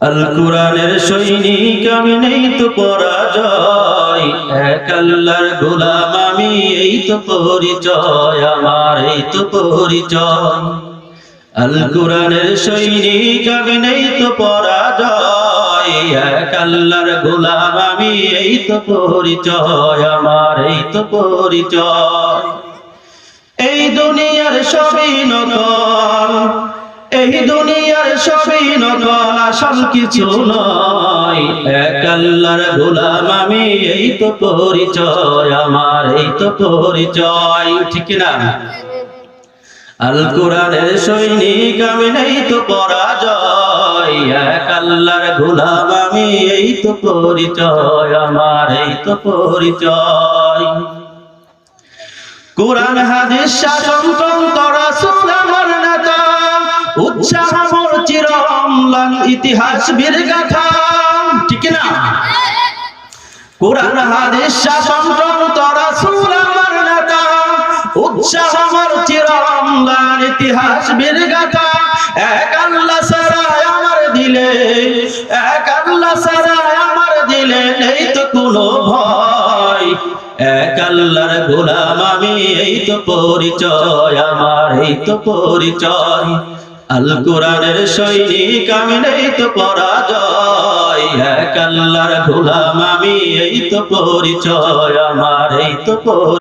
আল কোরআনের সৈনিক আমি, নেই তো পরাজয়, এক আল্লাহর গোলাম আমি, এই তো পরিচয় আমার, এই তো পরিচয়। আল কোরআনের সৈনিক আমি, নেই তো পরাজয়, এক আল্লাহর গোলাম আমি, এই তো পরিচয় আমার, এই তো পরিচয়। এই দুনিয়ার সবই নকল, এই দুনিয়ার সবই নকল, আসল কিছু নয়, এক আল্লাহর গোলাম আমি, এই তো পরিচয় আমার, এই তো পরিচয়। ঠিক না? আল কোরআনের সৈনিক আমি, নেই তো পরাজয়, এক আল্লাহর গোলাম আমি, এই তো পরিচয় আমার, এই তো পরিচয়। কোরআন হাদিস শাসনতন্ত্র রাসূল আমার নেতা, উৎসাহ মোর চিরম্লান ইতিহাস বীর গাথা। ঠিক না? কোরআন হাদিস শাসনতন্ত্র রাসূল আমার নেতা, উৎসাহ মোর চিরম্লান ইতিহাস বীর গাথা। এক আল্লাহ ছাড়া আমার দিলে, এক আল্লাহ ছাড়া আমার দিলে নেই তো কোনো ভয়, এক আল্লাহর গোলাম আমি, এই তো পরিচয় আমার, এই তো পরিচয়। আল কোরআনের সৈনিক আমি, নেই তো পরাজয়, এক আল্লাহর গোলাম আমি, এই তো পরিচয় আমার, এই তো